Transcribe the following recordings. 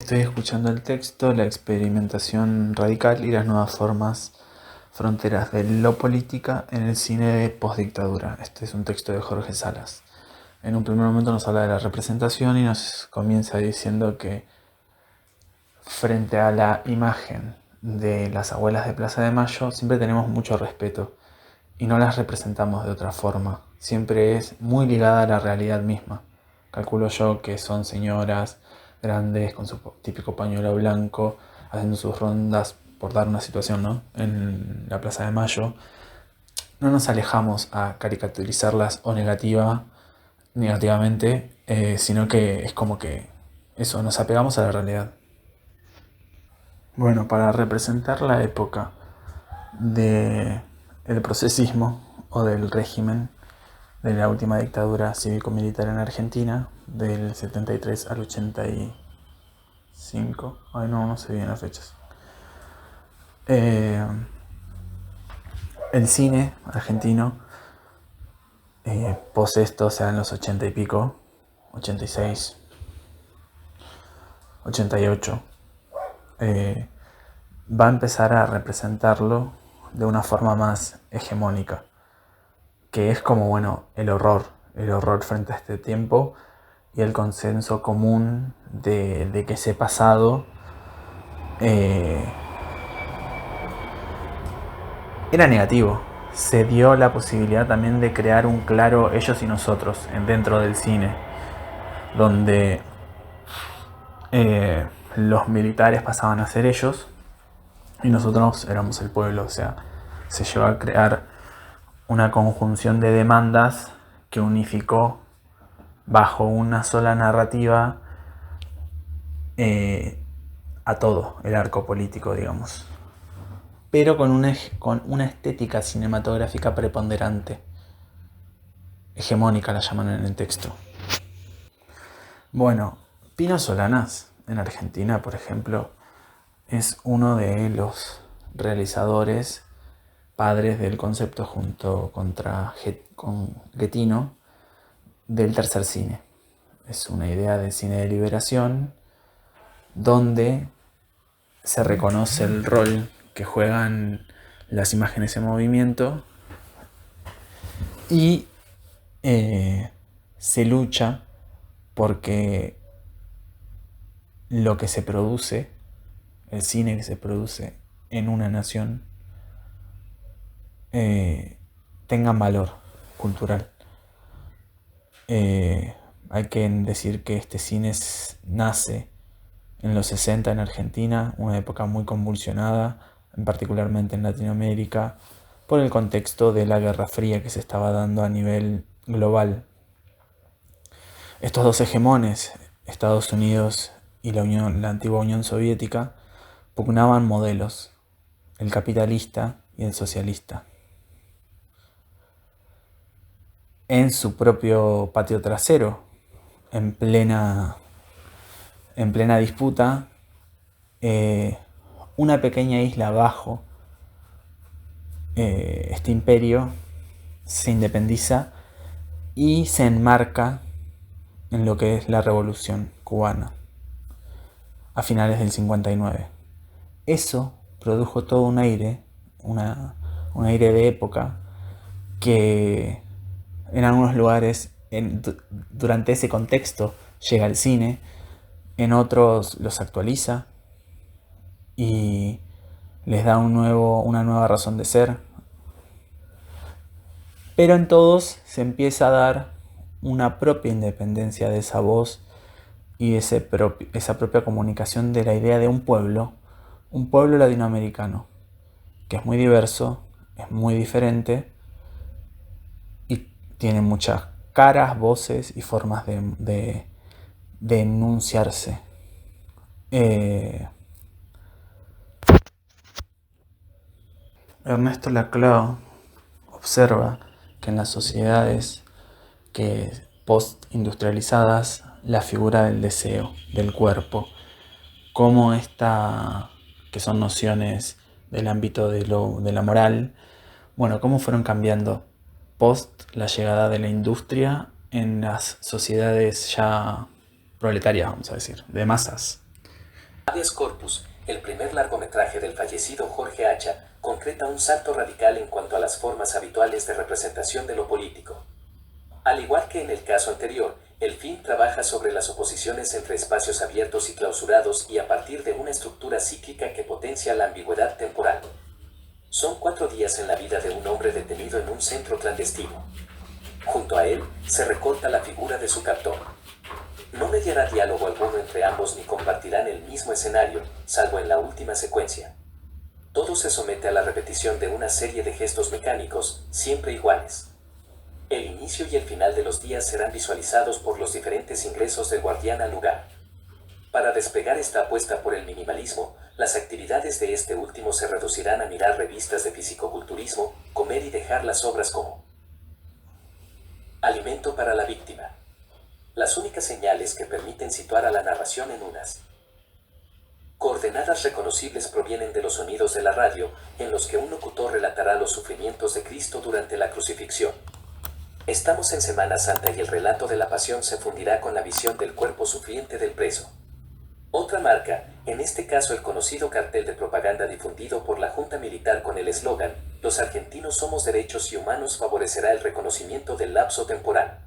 Estoy escuchando el texto, la experimentación radical y las nuevas formas fronteras de lo política en el cine de postdictadura. Este es un texto de Jorge Salas. En un primer momento nos habla de la representación y nos comienza diciendo que frente a la imagen de las abuelas de Plaza de Mayo siempre tenemos mucho respeto y no las representamos de otra forma. Siempre es muy ligada a la realidad misma. Calculo yo que son señoras grandes con su típico pañuelo blanco haciendo sus rondas, por dar una situación, ¿no?, en la Plaza de Mayo. No nos alejamos a caricaturizarlas o negativamente, sino que es como que eso, nos apegamos a la realidad. Bueno, para representar la época del procesismo o del régimen de la última dictadura cívico-militar en Argentina, del 73 al 85. Ay, no sé bien las fechas. El cine argentino, post esto, o sea, en los 80 y pico, 86, 88, va a empezar a representarlo de una forma más hegemónica, que es como, bueno, el horror frente a este tiempo y el consenso común de que ese pasado era negativo. Se dio la posibilidad también de crear un claro ellos y nosotros dentro del cine, donde los militares pasaban a ser ellos y nosotros éramos el pueblo. O sea, se llevó a crear una conjunción de demandas que unificó bajo una sola narrativa a todo el arco político, digamos, pero con una estética cinematográfica preponderante, hegemónica la llaman en el texto. Bueno, Pino Solanas en Argentina, por ejemplo, es uno de los realizadores padres del concepto junto con Getino del tercer cine. Es una idea de cine de liberación donde se reconoce el rol que juegan las imágenes en movimiento y se lucha porque lo que se produce, el cine que se produce en una nación, tenga valor cultural. Hay que decir que este cine nace en los 60 en Argentina, una época muy convulsionada, particularmente en Latinoamérica, por el contexto de la Guerra Fría que se estaba dando a nivel global. Estos dos hegemones, Estados Unidos y la antigua Unión Soviética, pugnaban modelos, el capitalista y el socialista. En su propio patio trasero, en plena disputa, una pequeña isla bajo este imperio se independiza y se enmarca en lo que es la revolución cubana a finales del 59. Eso produjo todo un aire, un aire de época que en algunos lugares durante ese contexto llega el cine, en otros los actualiza y les da una nueva razón de ser. Pero en todos se empieza a dar una propia independencia de esa voz y de esa propia comunicación de la idea de un pueblo latinoamericano, que es muy diverso, es muy diferente y tiene muchas caras, voces y formas de enunciarse. Ernesto Laclau observa que en las sociedades que post-industrializadas, la figura del deseo, del cuerpo, como esta, que son nociones del ámbito de la moral, bueno, cómo fueron cambiando post la llegada de la industria en las sociedades ya proletarias, vamos a decir, de masas. Habeas Corpus, el primer largometraje del fallecido Jorge Hacha, concreta un salto radical en cuanto a las formas habituales de representación de lo político. Al igual que en el caso anterior, el film trabaja sobre las oposiciones entre espacios abiertos y clausurados y a partir de una estructura cíclica que potencia la ambigüedad temporal. Son 4 días en la vida de un hombre detenido en un centro clandestino. Junto a él, se recorta la figura de su captor. No mediará diálogo alguno entre ambos ni compartirán el mismo escenario, salvo en la última secuencia. Todo se somete a la repetición de una serie de gestos mecánicos, siempre iguales. El inicio y el final de los días serán visualizados por los diferentes ingresos del guardián al lugar. Para despegar esta apuesta por el minimalismo, las actividades de este último se reducirán a mirar revistas de fisicoculturismo, comer y dejar las obras como alimento para la víctima. Las únicas señales que permiten situar a la narración en unas coordenadas reconocibles provienen de los sonidos de la radio, en los que un locutor relatará los sufrimientos de Cristo durante la crucifixión. Estamos en Semana Santa y el relato de la pasión se fundirá con la visión del cuerpo sufriente del preso. Otra marca, en este caso el conocido cartel de propaganda difundido por la Junta Militar con el eslogan "Los argentinos somos derechos y humanos", favorecerá el reconocimiento del lapso temporal.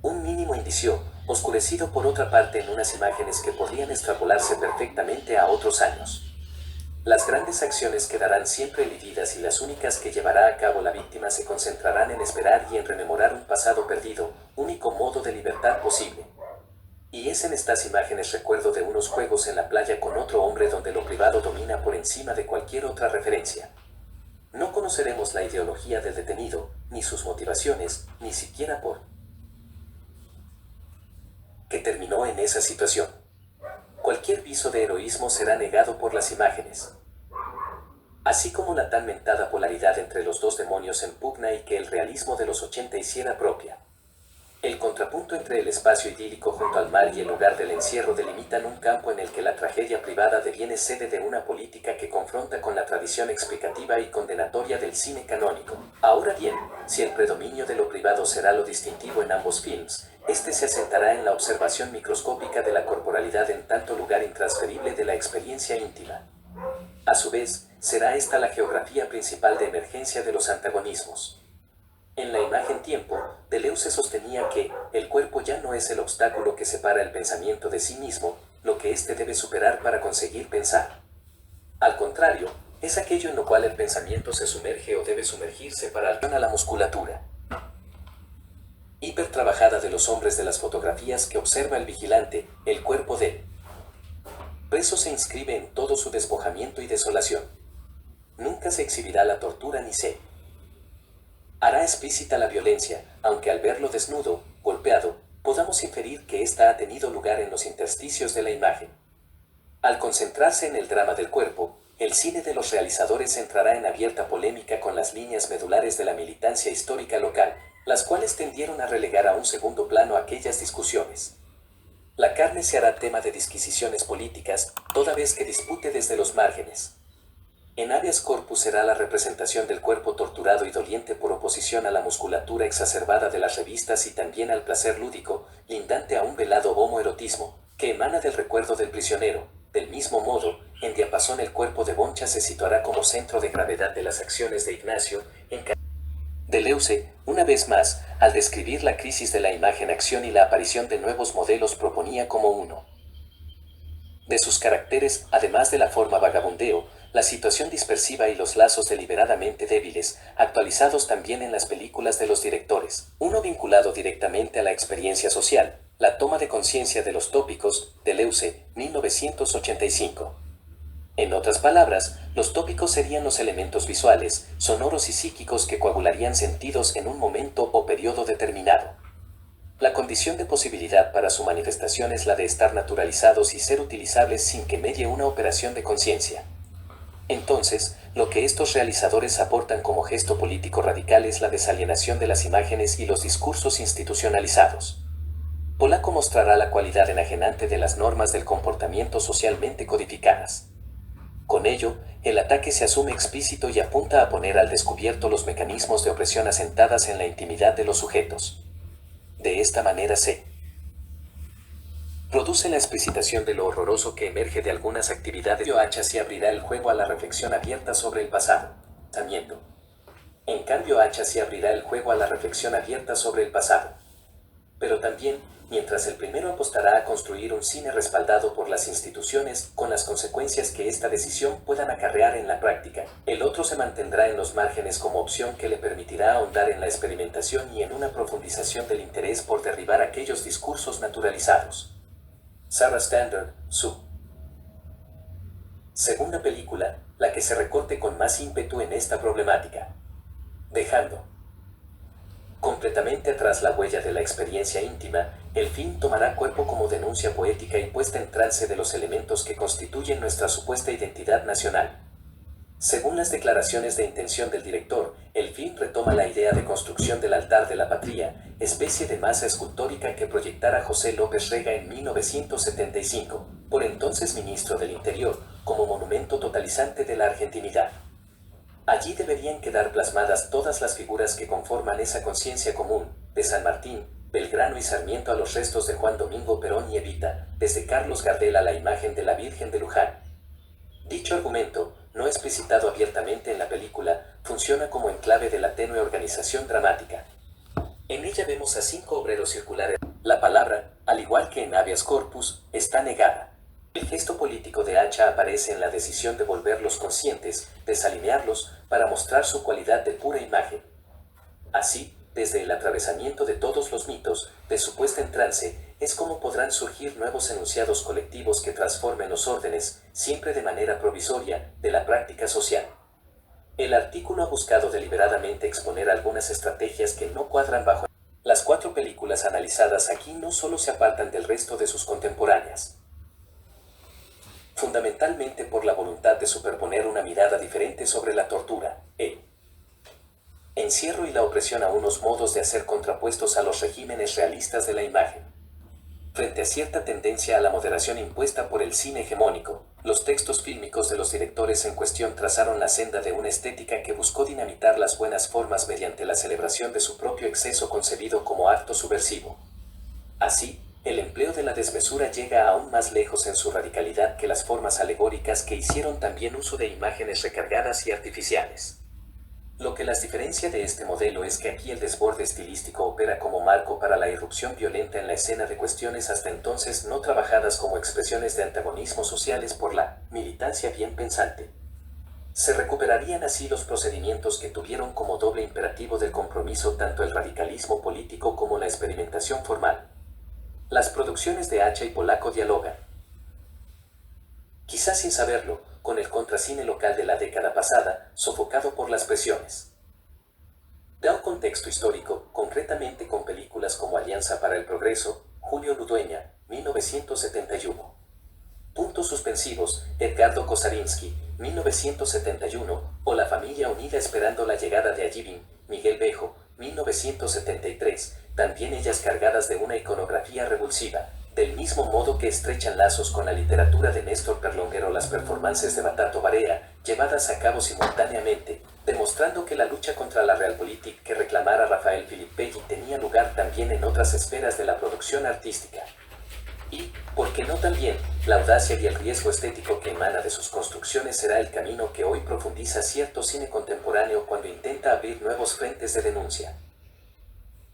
Un mínimo indicio, oscurecido por otra parte en unas imágenes que podrían extrapolarse perfectamente a otros años. Las grandes acciones quedarán siempre elididas y las únicas que llevará a cabo la víctima se concentrarán en esperar y en rememorar un pasado perdido, único modo de libertad posible. Y es en estas imágenes recuerdo de unos juegos en la playa con otro hombre donde lo privado domina por encima de cualquier otra referencia. No conoceremos la ideología del detenido, ni sus motivaciones, ni siquiera por que terminó en esa situación. Cualquier viso de heroísmo será negado por las imágenes. Así como la tan mentada polaridad entre los dos demonios en pugna y que el realismo de los 80 hiciera propia. El contrapunto entre el espacio idílico junto al mar y el lugar del encierro delimitan un campo en el que la tragedia privada deviene sede de una política que confronta con la tradición explicativa y condenatoria del cine canónico. Ahora bien, si el predominio de lo privado será lo distintivo en ambos films, este se asentará en la observación microscópica de la corporalidad en tanto lugar intransferible de la experiencia íntima. A su vez, será esta la geografía principal de emergencia de los antagonismos. En la imagen tiempo, Deleuze sostenía que el cuerpo ya no es el obstáculo que separa el pensamiento de sí mismo, lo que éste debe superar para conseguir pensar. Al contrario, es aquello en lo cual el pensamiento se sumerge o debe sumergirse para alcanzar la musculatura hipertrabajada de los hombres de las fotografías que observa el vigilante. El cuerpo del preso se inscribe en todo su despojamiento y desolación. Nunca se exhibirá la tortura ni se hará explícita la violencia, aunque al verlo desnudo, golpeado, podamos inferir que ésta ha tenido lugar en los intersticios de la imagen. Al concentrarse en el drama del cuerpo, el cine de los realizadores entrará en abierta polémica con las líneas medulares de la militancia histórica local, las cuales tendieron a relegar a un segundo plano aquellas discusiones. La carne se hará tema de disquisiciones políticas, toda vez que dispute desde los márgenes. En Habeas Corpus será la representación del cuerpo torturado y doliente por oposición a la musculatura exacerbada de las revistas y también al placer lúdico, lindante a un velado homoerotismo, que emana del recuerdo del prisionero. Del mismo modo, en diapasón el cuerpo de Boncha se situará como centro de gravedad de las acciones de Ignacio, Deleuze, una vez más, al describir la crisis de la imagen-acción y la aparición de nuevos modelos proponía como uno de sus caracteres, además de la forma vagabundeo, la situación dispersiva y los lazos deliberadamente débiles, actualizados también en las películas de los directores. Uno vinculado directamente a la experiencia social, la toma de conciencia de los tópicos, Deleuze, 1985. En otras palabras, los tópicos serían los elementos visuales, sonoros y psíquicos que coagularían sentidos en un momento o periodo determinado. La condición de posibilidad para su manifestación es la de estar naturalizados y ser utilizables sin que medie una operación de conciencia. Entonces, lo que estos realizadores aportan como gesto político radical es la desalienación de las imágenes y los discursos institucionalizados. Polaco mostrará la cualidad enajenante de las normas del comportamiento socialmente codificadas. Con ello, el ataque se asume explícito y apunta a poner al descubierto los mecanismos de opresión asentadas en la intimidad de los sujetos. De esta manera se produce la explicitación de lo horroroso que emerge de algunas actividades. H sí abrirá el juego a la reflexión abierta sobre el pasado. En cambio, H sí abrirá el juego a la reflexión abierta sobre el pasado. Pero también, mientras el primero apostará a construir un cine respaldado por las instituciones, con las consecuencias que esta decisión puedan acarrear en la práctica, el otro se mantendrá en los márgenes como opción que le permitirá ahondar en la experimentación y en una profundización del interés por derribar aquellos discursos naturalizados. Sarah Standard, su segunda película, la que se recorte con más ímpetu en esta problemática, dejando completamente atrás la huella de la experiencia íntima, el film tomará cuerpo como denuncia poética y puesta en trance de los elementos que constituyen nuestra supuesta identidad nacional. Según las declaraciones de intención del director, el film retoma la idea de construcción del altar de la patria, especie de masa escultórica que proyectara José López Rega en 1975, por entonces ministro del Interior, como monumento totalizante de la argentinidad. Allí deberían quedar plasmadas todas las figuras que conforman esa conciencia común, de San Martín, Belgrano y Sarmiento a los restos de Juan Domingo Perón y Evita, desde Carlos Gardel a la imagen de la Virgen de Luján. Dicho argumento, no explicitado abiertamente en la película, funciona como enclave de la tenue organización dramática. En ella vemos a 5 obreros circulares. La palabra, al igual que en habeas corpus, está negada. El gesto político de Hacha aparece en la decisión de volverlos conscientes, desalinearlos, para mostrar su cualidad de pura imagen. Así, desde el atravesamiento de todos los mitos, de su puesta en trance, es como podrán surgir nuevos enunciados colectivos que transformen los órdenes, siempre de manera provisoria, de la práctica social. El artículo ha buscado deliberadamente exponer algunas estrategias que no cuadran bajo. Las 4 películas analizadas aquí no solo se apartan del resto de sus contemporáneas, fundamentalmente por la voluntad de superponer una mirada diferente sobre la tortura, el encierro y la opresión a unos modos de hacer contrapuestos a los regímenes realistas de la imagen. Frente a cierta tendencia a la moderación impuesta por el cine hegemónico, los textos fílmicos de los directores en cuestión trazaron la senda de una estética que buscó dinamitar las buenas formas mediante la celebración de su propio exceso concebido como acto subversivo. Así, el empleo de la desmesura llega aún más lejos en su radicalidad que las formas alegóricas que hicieron también uso de imágenes recargadas y artificiales. Lo que las diferencia de este modelo es que aquí el desborde estilístico opera como marco para la irrupción violenta en la escena de cuestiones hasta entonces no trabajadas como expresiones de antagonismos sociales por la militancia bien pensante. Se recuperarían así los procedimientos que tuvieron como doble imperativo del compromiso tanto el radicalismo político como la experimentación formal. Las producciones de Hacha y Polaco dialogan, quizás sin saberlo, con el contracine local de la década pasada, sofocado por las presiones. Da un contexto histórico, concretamente con películas como Alianza para el Progreso, Julio Ludueña, 1971. Puntos suspensivos, Edgardo Kosarinsky, 1971, o La familia unida esperando la llegada de Ayibin, Miguel Bejo, 1973, también ellas cargadas de una iconografía revulsiva, del mismo modo que estrechan lazos con la literatura de Néstor Perlonguero las performances de Batato Barea, llevadas a cabo simultáneamente, demostrando que la lucha contra la realpolitik que reclamara Rafael Filippelli tenía lugar también en otras esferas de la producción artística. Y, ¿por qué no también, la audacia y el riesgo estético que emana de sus construcciones será el camino que hoy profundiza cierto cine contemporáneo cuando intenta abrir nuevos frentes de denuncia?